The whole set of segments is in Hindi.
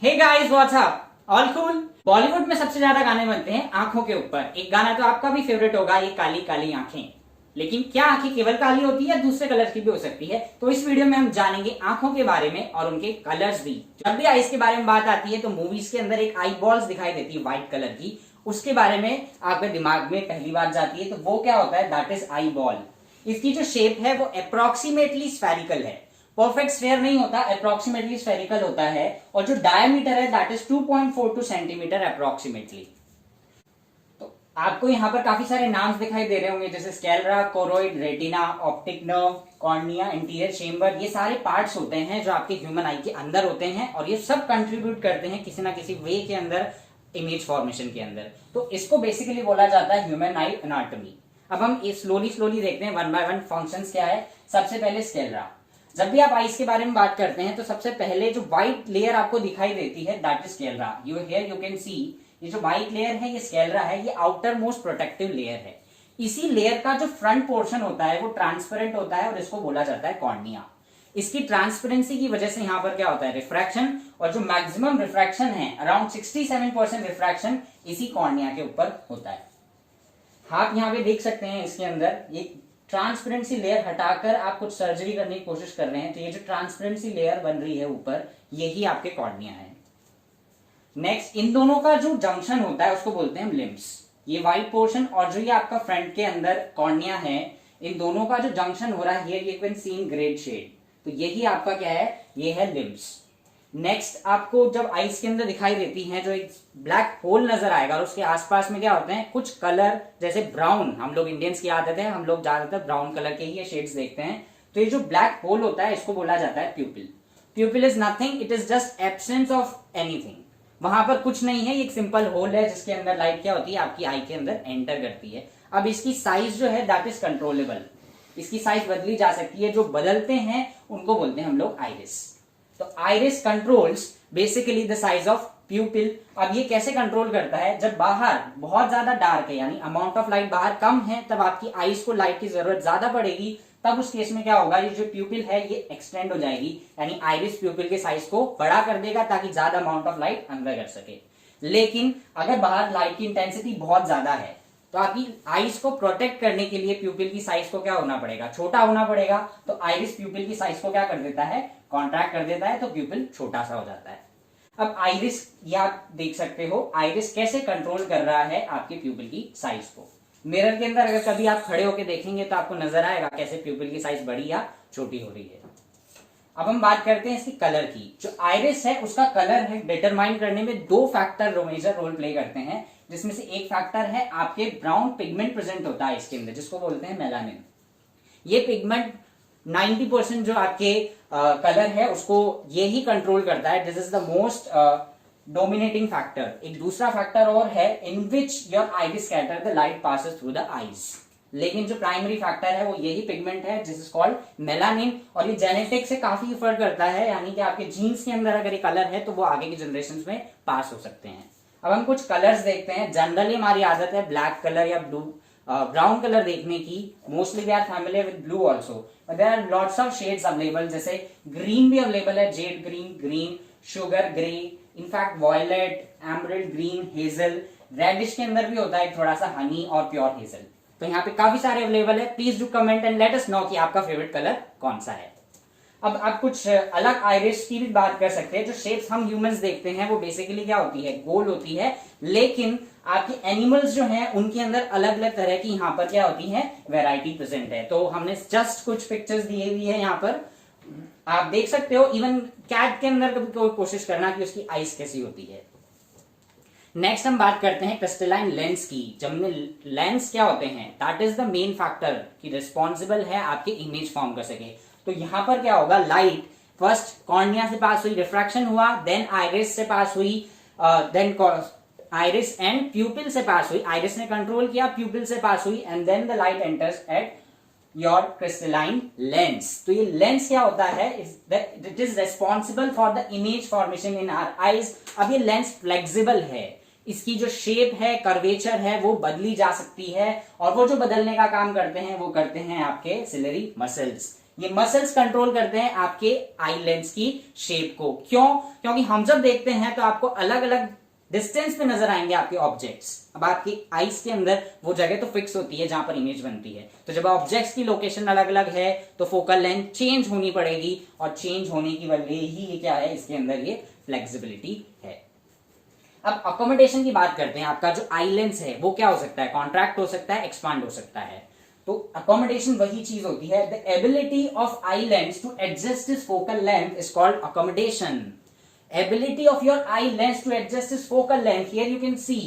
हे guys what's up, all cool. Bollywood में सबसे ज्यादा गाने बनते हैं आंखों के ऊपर। एक गाना तो आपका भी फेवरेट होगा, ये काली काली आंखें। लेकिन क्या आंखें केवल काली होती है या दूसरे कलर की भी हो सकती है? तो इस वीडियो में हम जानेंगे आंखों के बारे में और उनके कलर्स भी। जब भी आईज के बारे में बात आती है तो मूवीज के अंदर एक आई बॉल्स दिखाई देती है व्हाइट कलर की, उसके बारे में आपके दिमाग में पहली बात जाती है। तो वो क्या होता है? That is eye ball. इसकी जो शेप है वो अप्रोक्सीमेटली स्फेरिकल है। परफेक्ट स्फेयर नहीं होता, अप्रोक्सीमेटली स्फेरिकल होता है। और जो डायमीटर है दैट इज 2.42 सेंटीमीटर अप्रोक्सीमेटली। तो आपको यहाँ पर काफी सारे नाम्स दिखाई दे रहे होंगे, जैसे sclera, choroid, retina, optic nerve, cornea, interior chamber. ये सारे पार्ट्स होते हैं जो आपके ह्यूमन आई के अंदर होते हैं और ये सब कंट्रीब्यूट करते हैं किसी ना किसी वे के अंदर इमेज फॉर्मेशन के अंदर। तो इसको बेसिकली बोला जाता है ह्यूमन आई एनाटॉमी। अब हम स्लोली देखते हैं वन बाय वन फंक्शंस क्या है। सबसे पहले स्केलरा। जब भी आप आइस के बारे में बात करते हैं तो सबसे पहले जो व्हाइट लेयर आपको दिखाई देती है that is sclera. You can सी, ये जो व्हाइट लेयर है ये स्केलरा है, ये आउटर मोस्ट प्रोटेक्टिव लेयर है। इसी लेयर का जो फ्रंट पोर्शन होता है वो ट्रांसपेरेंट होता है और इसको बोला जाता है कॉर्निया। इसकी ट्रांसपेरेंसी की वजह से यहाँ पर क्या होता है? रिफ्रैक्शन। और जो मैक्सिमम रिफ्रैक्शन है अराउंड 67% रिफ्रैक्शन इसी कॉर्निया के ऊपर होता है। आप यहाँ पे देख सकते हैं इसके अंदर ये ट्रांसपेरेंसी लेयर हटाकर आप कुछ सर्जरी करने की कोशिश कर रहे हैं तो ये जो ट्रांसपेरेंसी लेयर बन रही है ऊपर, यही आपके कॉर्निया है। नेक्स्ट, इन दोनों का जो जंक्शन होता है उसको बोलते हैं लिम्स। ये व्हाइट पोर्शन और जो ये आपका फ्रंट के अंदर कॉर्निया है, इन दोनों का जो जंक्शन हो रहा है ये can see in grade shade, तो यही आपका क्या है? ये है लिम्स। नेक्स्ट, आपको जब आइस के अंदर दिखाई देती है जो एक ब्लैक होल नजर आएगा और उसके आसपास में क्या होते हैं? कुछ कलर, जैसे ब्राउन। हम लोग इंडियंस की आदत है, हम लोग ज्यादातर ब्राउन कलर के ही शेड्स देखते हैं। तो ये जो ब्लैक होल होता है इसको बोला जाता है प्यूपिल। प्यूपिल is nothing, it is just absence of anything. वहां पर कुछ नहीं है, एक सिंपल होल है जिसके अंदर लाइट क्या होती है? आपकी आई के अंदर एंटर करती है। अब इसकी साइज जो है दैट इज कंट्रोलेबल। इसकी साइज बदली जा सकती है। जो बदलते हैं उनको बोलते हैं हम लोग आइरिस। तो iris controls basically the size of प्यूपिल। अब ये कैसे कंट्रोल करता है? जब बाहर बहुत ज्यादा डार्क है, यानी अमाउंट ऑफ लाइट बाहर कम है, तब आपकी आईज को लाइट की जरूरत ज्यादा पड़ेगी। तब उस केस में क्या होगा? ये जो प्यूपिल है ये एक्सटेंड हो जाएगी, यानी आइरिस प्यूपिल के साइज को बड़ा कर देगा ताकि ज्यादा अमाउंट ऑफ लाइट अंदर कर सके। लेकिन अगर बाहर लाइट की इंटेंसिटी बहुत ज्यादा है तो आपकी आइस को प्रोटेक्ट करने के लिए प्यूपिल की साइज को क्या होना पड़ेगा? छोटा होना पड़ेगा। तो आइरिस प्यूपिल की साइज को क्या कर देता है? कॉन्ट्रैक्ट कर देता है, तो प्यूपिल छोटा सा हो जाता है। अब आइरिस, ये आप देख सकते हो आइरिस कैसे कंट्रोल कर रहा है आपके प्यूपिल की साइज को। मिरर के अंदर अगर कभी आप खड़े होकर देखेंगे तो आपको नजर आएगा कैसे प्यूपिल की साइज बड़ी या छोटी हो रही है। अब हम बात करते हैं इसकी कलर की। जो आइरिस है उसका कलर है डिटरमाइन करने में दो फैक्टर मेजर रोल प्ले करते हैं, जिसमें से एक फैक्टर है आपके ब्राउन पिगमेंट प्रेजेंट होता है इसके अंदर, जिसको बोलते हैं मेलानिन। ये पिगमेंट 90% जो आपके कलर है उसको ये ही कंट्रोल करता है। This is the most dominating factor. एक दूसरा फैक्टर और है in which your iris scatter the light passes through the eyes. लेकिन जो प्राइमरी फैक्टर है वो यही पिगमेंट है, जिस इज कॉल्ड मेलानिन। और ये जेनेटिक से काफी फर्क करता है, यानी कि आपके जीन्स के अंदर अगर ये कलर है तो वो आगे की जनरेशन में पास हो सकते हैं। अब हम कुछ कलर्स देखते हैं। जनरली हमारी आदत है ब्लैक कलर या ब्लू ब्राउन कलर देखने की। Mostly we are familiar with blue also, but there are lots of shades available. जैसे ग्रीन भी अवेलेबल है, jade green, green, sugar grey, in fact violet, emerald green, hazel. Reddish के अंदर भी होता है थोड़ा सा हनी और प्योर हेजल। तो यहाँ पे काफी सारे अवेलेबल है। Please do comment and let us know कि आपका फेवरेट कलर कौन सा है। अब आप कुछ अलग आइरिस की भी बात कर सकते हैं। जो शेप्स हम ह्यूमंस देखते हैं वो बेसिकली क्या होती है? गोल होती है। लेकिन आपके एनिमल्स जो हैं उनके अंदर अलग अलग तरह की यहाँ पर क्या होती है? वैरायटी प्रेजेंट है। तो हमने जस्ट कुछ पिक्चर्स दिए हुई है यहाँ पर, आप देख सकते हो। इवन कैट के अंदर कभी कोशिश करना कि उसकी आइस कैसी होती है। नेक्स्ट हम बात करते हैं क्रिस्टलाइन लेंस की। जब लेंस क्या होते हैं? That is the main factor कि रिस्पॉन्सिबल है आपके इमेज फॉर्म कर सके। तो यहां पर क्या होगा? लाइट फर्स्ट कॉर्निया से पास हुई, रिफ्रैक्शन हुआ, देन आइरिस से पास हुई, देन आइरिस एंड प्यूपिल से पास हुई। आइरिस ने कंट्रोल किया, प्यूपिल से पास हुई, and then the light enters at your crystalline lens. तो ये लेंस क्या होता है? It is responsible for the image formation in our eyes. अब ये लेंस फ्लेक्सिबल है, इसकी जो शेप है, कर्वेचर है, वो बदली जा सकती है। और वो जो बदलने का काम करते हैं वो करते हैं आपके सिलरी मसल्स। ये मसल्स कंट्रोल करते हैं आपके आई लेंस की शेप को। क्यों? क्योंकि हम जब देखते हैं तो आपको अलग अलग डिस्टेंस पे नजर आएंगे आपके ऑब्जेक्ट्स। अब आपकी आईज के अंदर वो जगह तो फिक्स होती है जहां पर इमेज बनती है, तो जब ऑब्जेक्ट्स की लोकेशन अलग अलग है तो फोकल लेंथ चेंज होनी पड़ेगी, और चेंज होने की वजह ही ये क्या है, इसके अंदर ये फ्लेक्सिबिलिटी है। अब अकोमोडेशन की बात करते हैं। आपका जो आई लेंस है वो क्या हो सकता है, कॉन्ट्रैक्ट हो सकता है, एक्सपांड हो सकता है। तो अकोमोडेशन वही चीज होती है, the ability of eye lens to adjust is focal length is called accommodation. Ability of your eye lens to adjust is focal length, here you can see,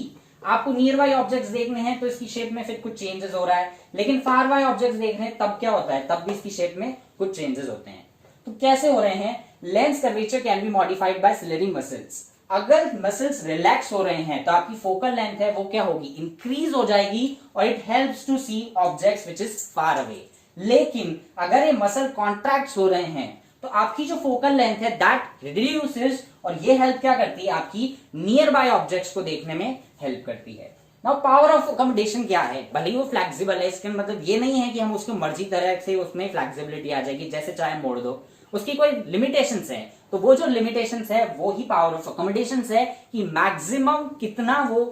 आपको नियर बाय ऑब्जेक्ट्स देखने हैं तो इसकी शेप में फिर कुछ चेंजेस हो रहा है, लेकिन फार बाय ऑब्जेक्ट्स देख रहे हैं तब क्या होता है, तब भी इसकी शेप में कुछ चेंजेस होते हैं। तो कैसे हो रहे हैं, lens curvature can be modified by स्लिरिंग मसल्स। अगर मसल्स रिलैक्स हो रहे हैं तो आपकी फोकल लेंथ है वो क्या होगी, इंक्रीज हो जाएगी, और it helps to see objects which is far away. लेकिन अगर ये मसल कॉन्ट्रैक्ट हो रहे हैं तो आपकी जो फोकल लेंथ है दैट रिड्यूसेस, और ये हेल्प क्या करती है, आपकी नियर बाय ऑब्जेक्ट्स को देखने में हेल्प करती है। नाउ पावर ऑफ अकोमोडेशन क्या है, भले ही वो फ्लेक्सिबल है, इसका मतलब ये नहीं है कि हम उसको मर्जी तरह से उसमें फ्लेक्सिबिलिटी आ जाएगी, जैसे चाहे मोड़ दो, उसकी कोई लिमिटेशंस है। तो वो जो लिमिटेशंस है वो ही पावर ऑफ अकोमोडेशंस है, कि मैक्सिमम कितना वो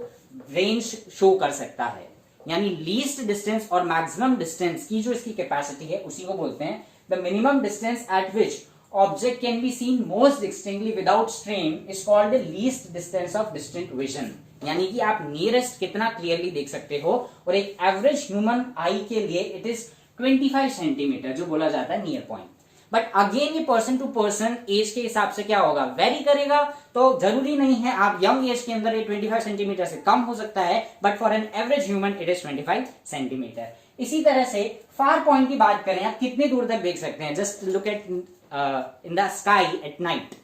रेंज शो कर सकता है, यानी लीस्ट डिस्टेंस और मैक्सिमम डिस्टेंस की जो इसकी कैपेसिटी है उसी को बोलते हैं the minimum distance eight which object can be seen most distinctly without strain is called the least distance of distinct vision. यानी कि आप नियरेस्ट कितना क्लियरली देख सकते हो, और एक एवरेज ह्यूमन आई के लिए इट इज 25 सेंटीमीटर जो बोला जाता है नियर पॉइंट। बट अगेन ये पर्सन टू पर्सन एज के हिसाब से क्या होगा, वेरी करेगा। तो जरूरी नहीं है आप यंग एज के अंदर ये 25 सेंटीमीटर से कम हो सकता है, but for an average human it is 25 centimetre. इसी तरह से फार पॉइंट की बात करें, आप कितनी दूर तक देख सकते हैं, just look at in the sky at night,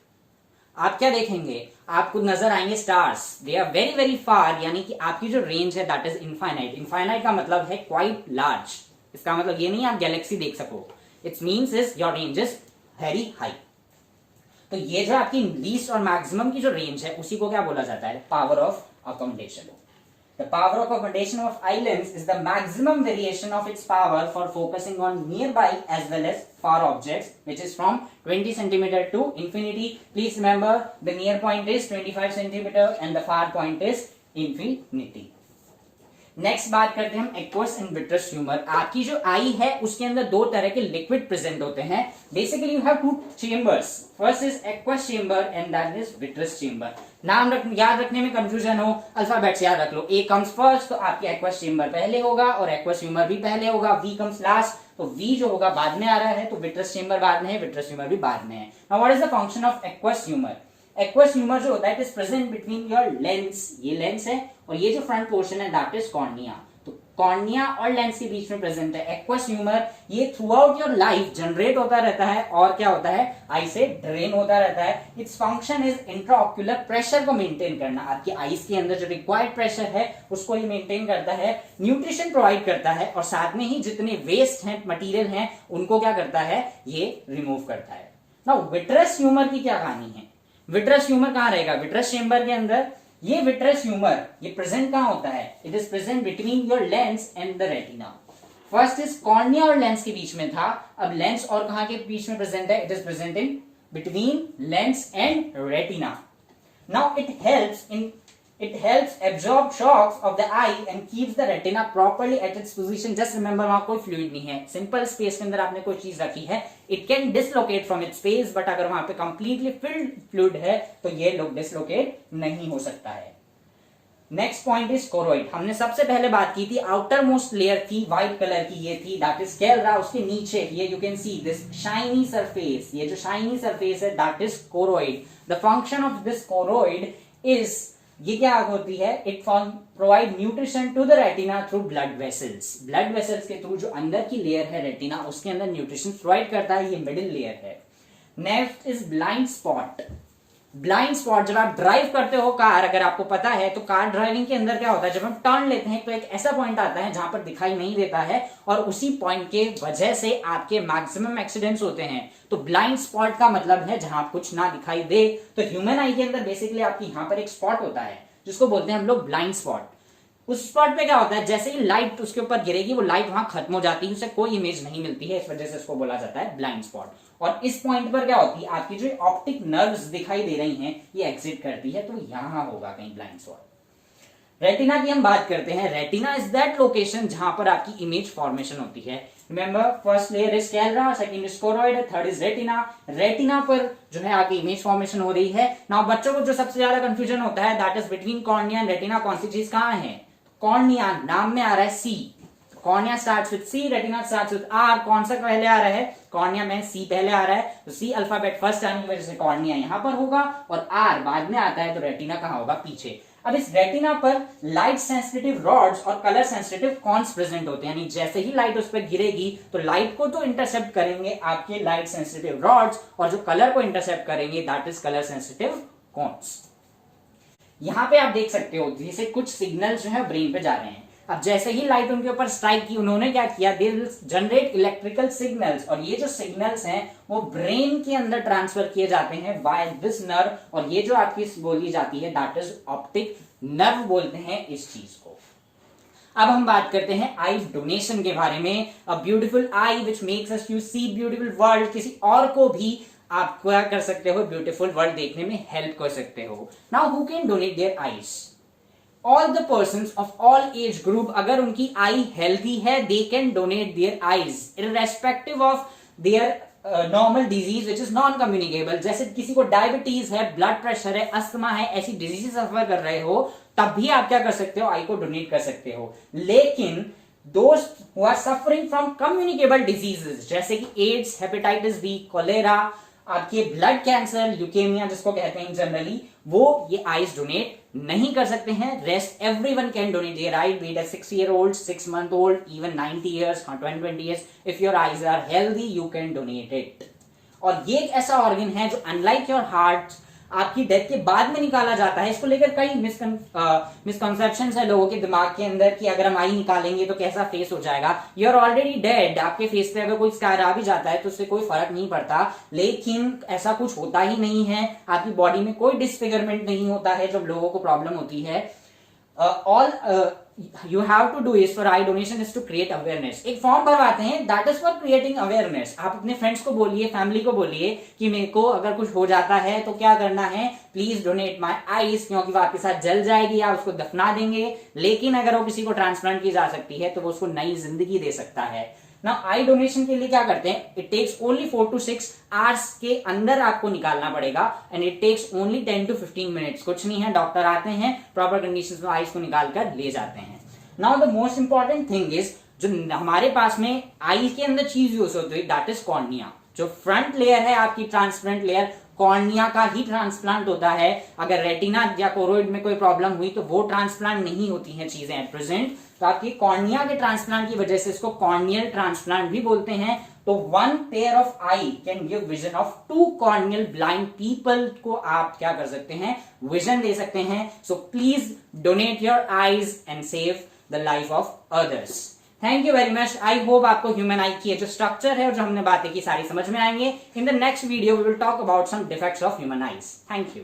आप क्या देखेंगे, आपको नजर आएंगे stars, they are very very far, यानी कि आपकी जो रेंज है दैट इज इनफाइनाइट। इनफाइनाइट का मतलब है क्वाइट लार्ज, इसका मतलब ये नहीं आप गैलेक्सी देख सको, it's means is your range is very high. तो ये जो आपकी लीस्ट और मैक्सिमम की जो रेंज है उसी को क्या बोला जाता है, power of accommodation. The power of accommodation of eye lens is the maximum variation of its power for focusing on nearby as well as far objects, which is from 20 centimeter to infinity. Please remember the near point is 25 centimeter and the far point is infinity. Next बात करते हैं हम एक्वस एंड विट्रस ट्यूमर। आपकी जो आई है उसके अंदर दो तरह के लिक्विड प्रेजेंट होते हैं। Basically you have two chambers, first is aqueous chamber and that is vitreous chamber. नाम याद रखने में कंफ्यूजन हो, अल्फाबेट्स याद रख लो, ए कम्स फर्स्ट तो आपकी एक्वस चेंबर पहले होगा और एक्वस ट्यूमर भी पहले होगा, वी कम्स लास्ट तो वी जो होगा बाद में आ रहा है, तो विट्रस चेंबर बाद में है, विट्रस ट्यूमर भी बाद में है। Now what is the function of aqueous tumour? Aqueous tumour जो होता है it is present between your lens, ये लेंस है, और ये जो फ्रंट पोर्शन है दैट इज कॉर्निया। तो कॉर्निया और लेंस के बीच में प्रेजेंट है एक्वस ट्यूमर। ये through out your life generate होता रहता है और क्या होता है, आई से ड्रेन होता रहता है। Its function is intraocular pressure को मेंटेन करना, आपकी आईज के अंदर जो रिक्वायर्ड प्रेशर है उसको ये मेंटेन करता है, न्यूट्रिशन प्रोवाइड करता है, और साथ में ही जितने वेस्ट हैं मटीरियल हैं उनको क्या करता है, ये रिमूव करता है। नाउ विट्रस ट्यूमर की क्या कहानी है? विट्रस ट्यूमर कहां रहेगा? विट्रस चेंबर के अंदर। ये विट्रस ट्यूमर ये प्रेजेंट कहां होता है? It is present between your lens and the retina. First is cornea और लेंस के बीच में था, अब लेंस और कहां के बीच में प्रेजेंट है? It is present in between lens and retina. Now it helps absorb shocks of the eye and keeps the retina properly at its position. Just remember वहां कोई फ्लूइड नहीं है, सिंपल स्पेस के अंदर आपने कोई चीज रखी है, it can dislocate from its space, but अगर वहां पे कंप्लीटली फिल्ड फ्लूइड है तो ये लोग डिसलोकेट नहीं हो सकता है। Next point is choroid. हमने सबसे पहले बात की थी आउटर मोस्ट लेयर थी व्हाइट कलर की, ये थी दैट इज स्क्लेरा। उसके नीचे ये you can see this shiny surface, ये जो शाइनी सरफेस है that is choroid. The function of this choroid is, ये क्या होती है, it provide nutrition to the retina through blood vessels. Blood vessels के थ्रू जो अंदर की लेयर है रेटिना उसके अंदर न्यूट्रिशन प्रोवाइड करता है, ये मिडिल लेयर है। Next is blind spot. Blind spot, जब आप ड्राइव करते हो कार, अगर आपको पता है तो कार ड्राइविंग के अंदर क्या होता है, जब हम टर्न लेते हैं तो एक ऐसा पॉइंट आता है जहां पर दिखाई नहीं देता है, और उसी पॉइंट के वजह से आपके मैक्सिमम एक्सीडेंट्स होते हैं। तो ब्लाइंड स्पॉट का मतलब है जहां कुछ ना दिखाई दे। तो ह्यूमन आई के अंदर बेसिकली आपकी यहां पर एक स्पॉट होता है जिसको बोलते हैं हम लोग ब्लाइंड स्पॉट। उस स्पॉट पे क्या होता है, जैसे ही लाइट उसके ऊपर गिरेगी वो लाइट वहां खत्म हो जाती है, उसे कोई इमेज नहीं मिलती है, इस वजह से उसको बोला जाता है ब्लाइंड स्पॉट। और इस पॉइंट पर क्या होती है, आपकी जो ऑप्टिक नर्व्स दिखाई दे रही हैं ये एग्जिट करती है, तो यहां होगा कहीं ब्लाइंड स्पॉट। रेटिना की हम बात करते हैं। रेटिना इज दैट लोकेशन जहां पर आपकी इमेज फॉर्मेशन होती है। Remember, first layer is sclera, second is choroid, third is retina. Retina पर जो है आपकी इमेज फॉर्मेशन हो रही है। नाउ बच्चों को जो सबसे ज्यादा कंफ्यूजन होता है that is between cornea and retina, कौन सी चीज कहां है। कॉर्निया नाम में आ रहा है C, cornea starts with C, retina starts with R. कौन सा पहले आ रहा है, कॉर्निया में सी पहले आ रहा है, तो सी अल्फाबेट फर्स्ट आने की वजह से कॉर्निया यहां पर होगा और आर बाद में आता है, तो रेटिना कहां होगा, पीछे। अब इस रेटिना पर लाइट सेंसिटिव रॉड्स और कलर सेंसिटिव कॉन्स प्रेजेंट होते हैं, यानी जैसे ही लाइट उस पर गिरेगी तो लाइट को तो इंटरसेप्ट करेंगे आपके लाइट सेंसिटिव रॉड्स, और जो कलर को इंटरसेप्ट करेंगे that is colour sensitive cons. यहां पे आप देख सकते हो जैसे कुछ सिग्नल्स जो है ब्रेन पे जा रहे हैं। अब जैसे ही लाइट उनके ऊपर स्ट्राइक की, उन्होंने क्या किया, they will generate electrical signals, और ये जो सिग्नल्स हैं वो ब्रेन के अंदर ट्रांसफर किए जाते हैं बाय दिस नर्व, और ये जो आपकी बोली जाती है दैट इज ऑप्टिक नर्व बोलते हैं इस चीज को। अब हम बात करते हैं आई डोनेशन के बारे में। A beautiful eye which makes us you see beautiful world, किसी और को भी आप क्या कर सकते हो, ब्यूटीफुल वर्ल्ड देखने में हेल्प कर सकते हो। Now who can donate their eyes, all the person of all age group. अगर उनकी आई हेल्थी है they can donate their eyes irrespective of their normal disease which is non communicable. जैसे किसी को डायबिटीज है, ब्लड प्रेशर है, अस्थमा है, ऐसी डिजीज सफर कर रहे हो, तब भी आप क्या कर सकते हो, आई को डोनेट कर सकते हो। लेकिन दोस्त who are suffering from communicable diseases जैसे कि एड्स, हेपेटाइटिस बी, कोलेरा, आपके ब्लड कैंसर, ल्यूकेमिया जिसको कहते हैं जनरली, वो ये आईज डोनेट नहीं कर सकते हैं। Rest everyone can donate their eye, be it 6 year old, 6 month old, even 90 years, 20 years. If your eyes are healthy, you can donate it. और ये एक ऐसा ऑर्गन है जो अनलाइक योर हार्ट आपकी डेथ के बाद में निकाला जाता है। इसको लेकर कई मिसकंसेप्शन है लोगों के दिमाग के अंदर कि अगर हम आई निकालेंगे तो कैसा फेस हो जाएगा। यू आर ऑलरेडी डेड, आपके फेस पे अगर कोई स्कार आ भी जाता है तो उससे कोई फर्क नहीं पड़ता, लेकिन ऐसा कुछ होता ही नहीं है। आपकी बॉडी में कोई डिसफिगरमेंट नहीं होता है जब लोगों को प्रॉब्लम होती है। All you have to do is for eye donation is to create awareness. एक फॉर्म भरवाते हैं that is for creating awareness. आप अपने फ्रेंड्स को बोलिए, फैमिली को बोलिए कि मेरे को अगर कुछ हो जाता है तो क्या करना है, प्लीज डोनेट माई आईज, क्योंकि वो आपके साथ जल जाएगी, आप उसको दफना देंगे, लेकिन अगर वो किसी को ट्रांसप्लांट की जा सकती है तो वो उसको नई जिंदगी दे सकता है ना। आई डोनेशन के लिए क्या करते हैं, it takes only 4 to 6 hours के अंदर आपको निकालना पड़ेगा, and it takes only 10 to 15 minutes। कुछ नहीं है, डॉक्टर आते हैं, प्रॉपर कंडीशंस में आईज को निकाल कर ले जाते हैं। Now the most important thing is, जो हमारे पास में आई के अंदर चीज यूज होती है दैट इज कॉर्निया। जो फ्रंट लेयर है आपकी ट्रांसपेरेंट लेयर, कॉर्निया का ही ट्रांसप्लांट होता है। अगर रेटिना या कोरोइड में कोई प्रॉब्लम हुई तो वो ट्रांसप्लांट नहीं होती है चीजें एट प्रेजेंट, तो आपकी कॉर्निया के ट्रांसप्लांट की वजह से इसको कॉर्नियल ट्रांसप्लांट भी बोलते हैं। तो 1 pair of eye can give vision of 2 corneal blind people को आप क्या कर सकते हैं, विजन दे सकते हैं। So please donate your eyes and save the life of others. Thank you very much. I hope आपको ह्यूमन आई की जो स्ट्रक्चर है और जो हमने बातें की सारी समझ में आएंगे। In the next video we will talk about some defects of human eyes. Thank you.